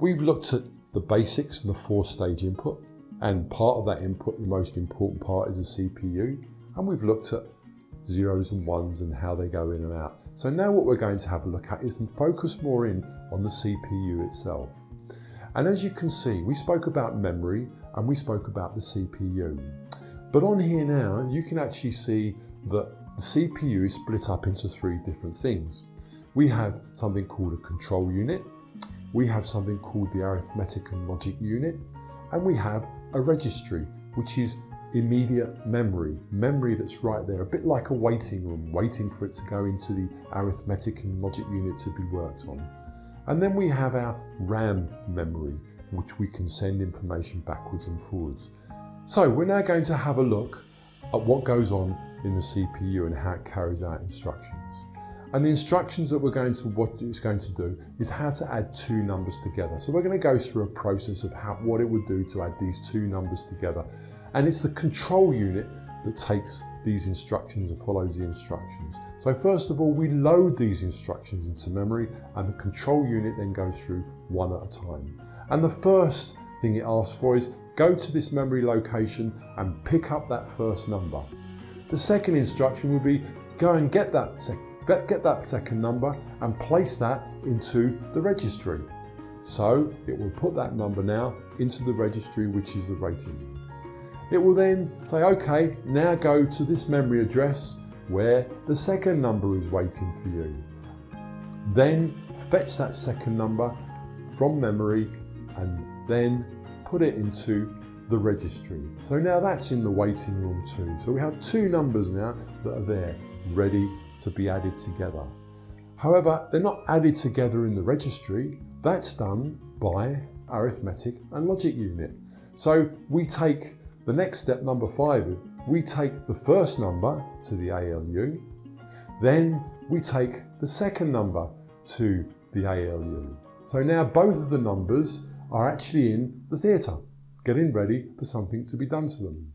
we've looked at the basics and the 4-stage input, and part of that input, the most important part, is the CPU, and we've looked at zeros and ones and how they go in and out. So now what we're going to have a look at is focus more in on the CPU itself. And as you can see, we spoke about memory and we spoke about the CPU. But on here now, you can actually see that the CPU is split up into 3 different things. We have something called a control unit, we have something called the arithmetic and logic unit, and we have a registry, which is immediate memory that's right there, a bit like a waiting room, waiting for it to go into the arithmetic and logic unit to be worked on. And then we have our RAM memory, which we can send information backwards and forwards. So we're now going to have a look at what goes on in the CPU and how it carries out instructions. And the instructions that what it's going to do is how to add 2 numbers together. So we're going to go through a process of what it would do to add these 2 numbers together. And it's the control unit that takes these instructions and follows the instructions. So first of all, we load these instructions into memory, and the control unit then goes through one at a time. And the first thing it asks for is go to this memory location and pick up that first number. The second instruction would be go and get that second number and place that into the registry. So it will put that number now into the registry, which is the rating. It will then say, okay, now go to this memory address where the second number is waiting for you. Then fetch that second number from memory and then put it into the registry. So now that's in the waiting room too. So we have 2 numbers now that are there ready to be added together. However, they're not added together in the registry. That's done by arithmetic and logic unit. So we take the next step, number 5, we take the first number to the ALU, then we take the second number to the ALU. So now both of the numbers are actually in the theatre, getting ready for something to be done to them.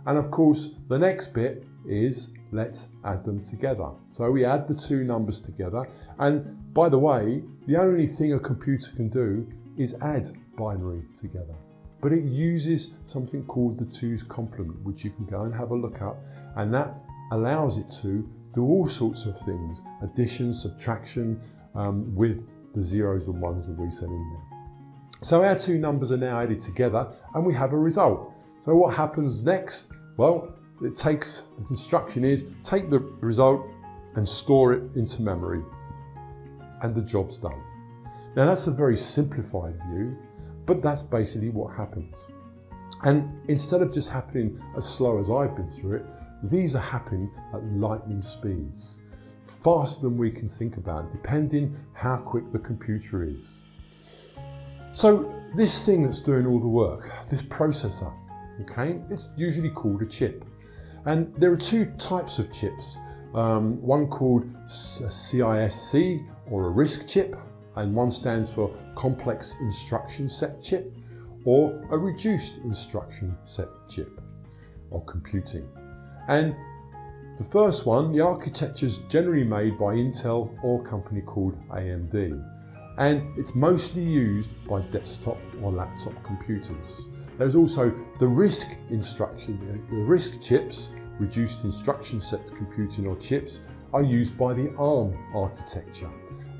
And of course, the next bit is let's add them together. So we add the 2 numbers together, and by the way, the only thing a computer can do is add binary together. But it uses something called the 2's complement, which you can go and have a look at, and that allows it to do all sorts of things, addition, subtraction, with the zeros and ones that we send in there. So our 2 numbers are now added together and we have a result. So what happens next? Well, the instruction is take the result and store it into memory, and the job's done. Now that's a very simplified view, but that's basically what happens. And instead of just happening as slow as I've been through it, these are happening at lightning speeds, faster than we can think about, depending how quick the computer is. So this thing that's doing all the work, this processor, okay, it's usually called a chip. And there are 2 types of chips, one called a CISC or a RISC chip, and one stands for Complex Instruction Set Chip, or a Reduced Instruction Set Chip, or computing. And the first one, the architecture is generally made by Intel or a company called AMD, and it's mostly used by desktop or laptop computers. There's also the RISC chips, Reduced Instruction Set Computing or chips, are used by the ARM architecture.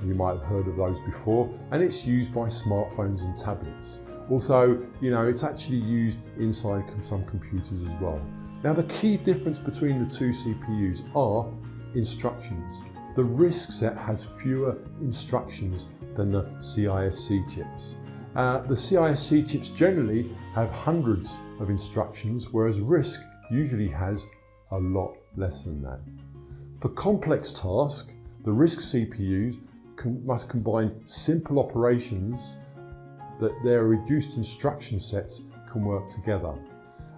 You might have heard of those before, and it's used by smartphones and tablets. Also, it's actually used inside some computers as well. Now, the key difference between the 2 CPUs are instructions. The RISC set has fewer instructions than the CISC chips. The CISC chips generally have hundreds of instructions, whereas RISC usually has a lot less than that. For complex tasks, the RISC CPUs must combine simple operations that their reduced instruction sets can work together.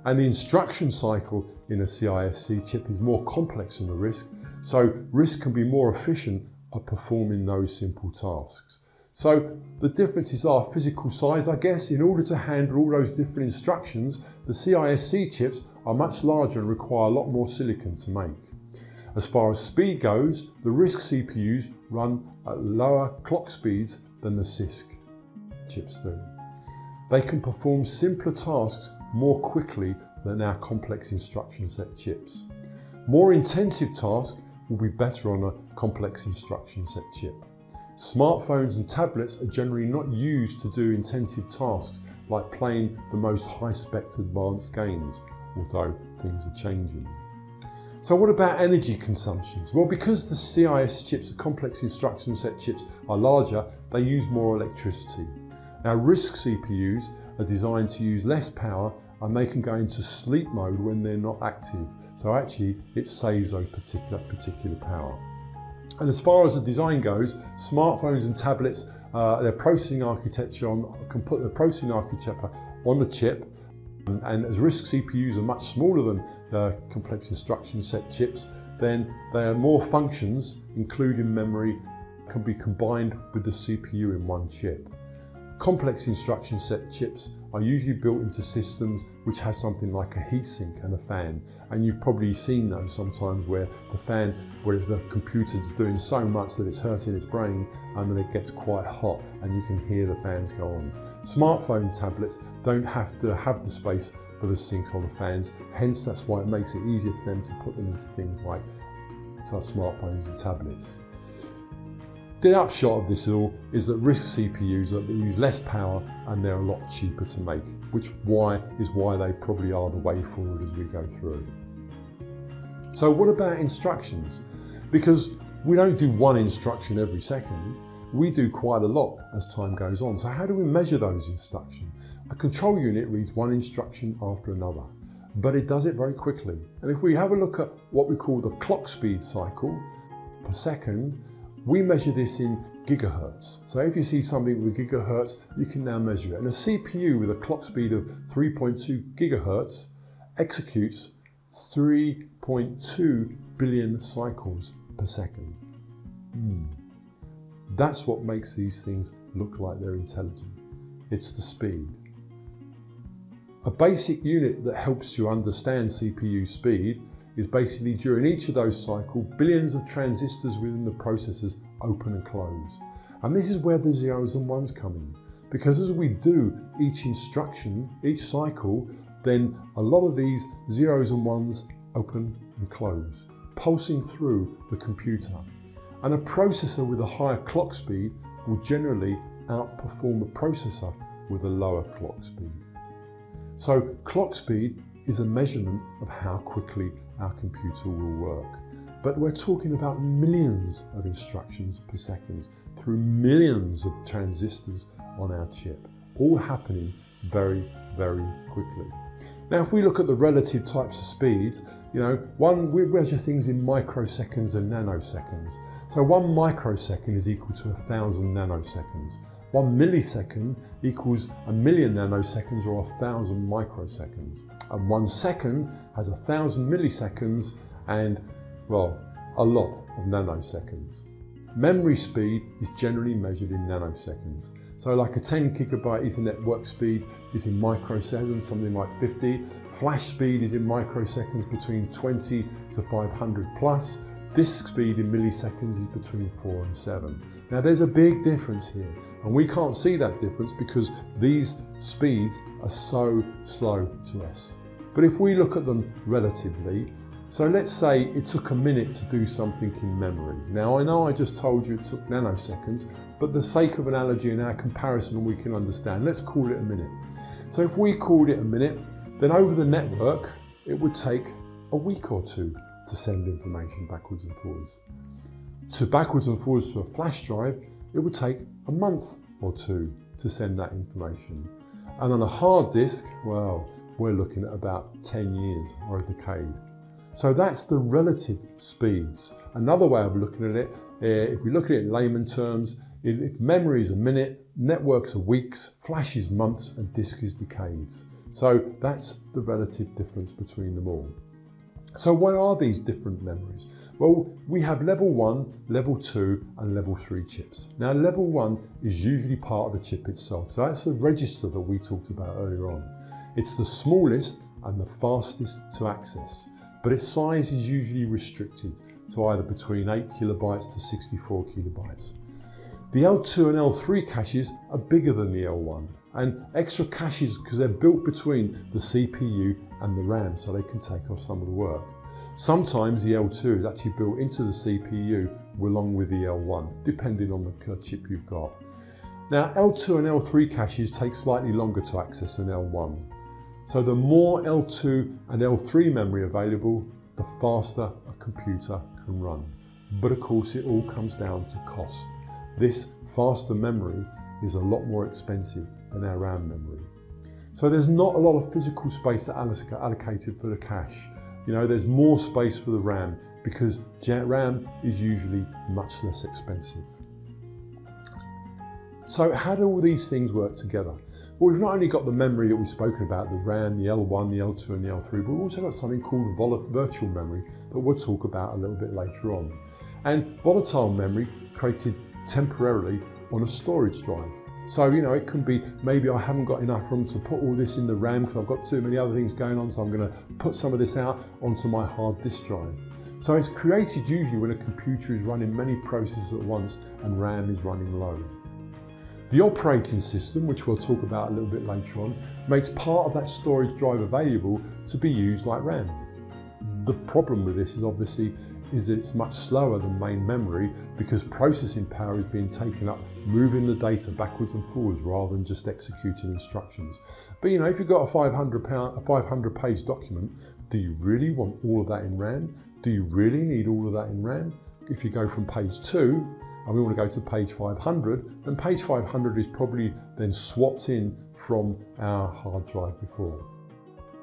And the instruction cycle in a CISC chip is more complex than the RISC, so RISC can be more efficient at performing those simple tasks. So the differences are physical size, I guess. In order to handle all those different instructions, the CISC chips are much larger and require a lot more silicon to make. As far as speed goes, the RISC CPUs run at lower clock speeds than the CISC. chips do. They can perform simpler tasks more quickly than our complex instruction set chips. More intensive tasks will be better on a complex instruction set chip. Smartphones and tablets are generally not used to do intensive tasks like playing the most high-spec advanced games, although things are changing. So what about energy consumptions? Well, because the CIS chips, the complex instruction set chips, are larger, they use more electricity. Now, RISC CPUs are designed to use less power and they can go into sleep mode when they're not active. So actually, it saves those particular power. And as far as the design goes, smartphones and tablets, their processing architecture can put the processing architecture on the chip. And as RISC CPUs are much smaller than complex instruction set chips, then there are more functions, including memory, can be combined with the CPU in one chip. Complex instruction set chips are usually built into systems which have something like a heatsink and a fan. And you've probably seen those sometimes where the computer's doing so much that it's hurting its brain and then it gets quite hot and you can hear the fans go on. Smartphone tablets don't have to have the space for the sinks or the fans, hence that's why it makes it easier for them to put them into things like smartphones and tablets. The upshot of this all is that RISC CPUs use less power and they're a lot cheaper to make, which is why they probably are the way forward as we go through. So what about instructions? Because we don't do one instruction every second, we do quite a lot as time goes on. So how do we measure those instructions? The control unit reads one instruction after another, but it does it very quickly. And if we have a look at what we call the clock speed cycle per second, we measure this in gigahertz. So if you see something with gigahertz, you can now measure it. And a CPU with a clock speed of 3.2 gigahertz executes 3.2 billion cycles per second. That's what makes these things look like they're intelligent. It's the speed. A basic unit that helps you understand CPU speed is basically during each of those cycles, billions of transistors within the processors open and close. And this is where the zeros and ones come in. Because as we do each instruction, each cycle, then a lot of these zeros and ones open and close, pulsing through the computer. And a processor with a higher clock speed will generally outperform a processor with a lower clock speed. So clock speed is a measurement of how quickly our computer will work. But we're talking about millions of instructions per second through millions of transistors on our chip, all happening very, very quickly. Now, if we look at the relative types of speeds, we measure things in microseconds and nanoseconds. So 1 microsecond is equal to 1,000 nanoseconds. 1 millisecond equals 1,000,000 nanoseconds or 1,000 microseconds. And 1 second has 1,000 milliseconds and, well, a lot of nanoseconds. Memory speed is generally measured in nanoseconds. So like a 10 gigabyte Ethernet work speed is in microseconds, something like 50. Flash speed is in microseconds between 20 to 500 plus. Disk speed in milliseconds is between 4 and 7. Now there's a big difference here, and we can't see that difference because these speeds are so slow to us. But if we look at them relatively, so let's say it took a minute to do something in memory. Now I know I just told you it took nanoseconds, but the sake of analogy and our comparison we can understand, let's call it a minute. So if we called it a minute, then over the network, it would take a week or two to send information backwards and forwards. Backwards and forwards to a flash drive, it would take a month or two to send that information. And on a hard disk, well, we're looking at about 10 years or a decade. So that's the relative speeds. Another way of looking at it, if we look at it in layman terms, if memory is a minute, networks are weeks, flash is months, and disk is decades. So that's the relative difference between them all. So what are these different memories? Well, we have level 1, level 2, and level 3 chips. Now level 1 is usually part of the chip itself. So that's the register that we talked about earlier on. It's the smallest and the fastest to access, but its size is usually restricted to either between 8 kilobytes to 64 kilobytes. The L2 and L3 caches are bigger than the L1, and extra caches because they're built between the CPU and the RAM so they can take off some of the work. Sometimes the L2 is actually built into the CPU along with the L1, depending on the chip you've got. Now L2 and L3 caches take slightly longer to access than L1. So the more L2 and L3 memory available, the faster a computer can run. But of course it all comes down to cost. This faster memory is a lot more expensive than our RAM memory. So there's not a lot of physical space allocated for the cache. You know, there's more space for the RAM because RAM is usually much less expensive. So how do all these things work together? Well, we've not only got the memory that we've spoken about, the RAM, the L1, the L2 and the L3, but we've also got something called virtual memory that we'll talk about a little bit later on. And volatile memory created temporarily on a storage drive. So, you know, it can be maybe I haven't got enough room to put all this in the RAM because I've got too many other things going on, so I'm going to put some of this out onto my hard disk drive. So it's created usually when a computer is running many processes at once and RAM is running low. The operating system, which we'll talk about a little bit later on, makes part of that storage drive available to be used like RAM. The problem with this is obviously that it's much slower than main memory because processing power is being taken up moving the data backwards and forwards rather than just executing instructions. But you know, if you've got a 500 page document, do you really want all of that in RAM? Do you really need all of that in RAM? If you go from page 2 and we want to go to page 500, then page 500 is probably then swapped in from our hard drive before.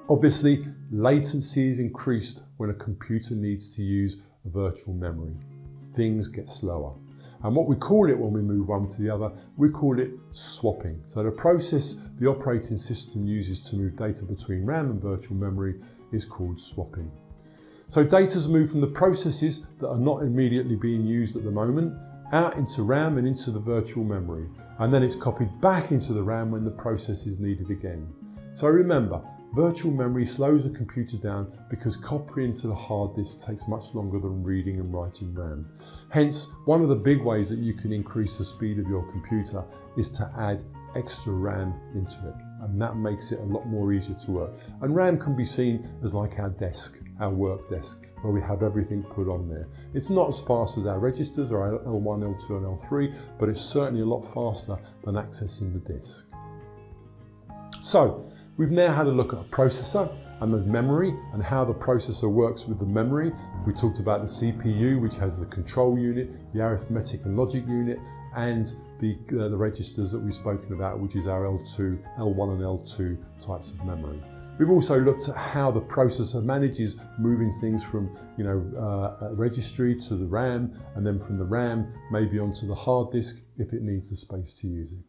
Obviously, latency is increased when a computer needs to use virtual memory. Things get slower. And what we call it when we move one to the other, we call it swapping. So the process the operating system uses to move data between RAM and virtual memory is called swapping. So data's moved from the processes that are not immediately being used at the moment out into RAM and into the virtual memory. And then it's copied back into the RAM when the process is needed again. So remember, virtual memory slows the computer down because copying to the hard disk takes much longer than reading and writing RAM. Hence, one of the big ways that you can increase the speed of your computer is to add extra RAM into it. And that makes it a lot more easier to work. And RAM can be seen as like our desk, our work desk, where we have everything put on there. It's not as fast as our registers or our L1, L2 and L3, but it's certainly a lot faster than accessing the disk. So, we've now had a look at a processor and the memory and how the processor works with the memory. We talked about the CPU, which has the control unit, the arithmetic and logic unit, and the registers that we've spoken about, which is our L1 and L2 types of memory. We've also looked at how the processor manages moving things from a registry to the RAM, and then from the RAM maybe onto the hard disk if it needs the space to use it.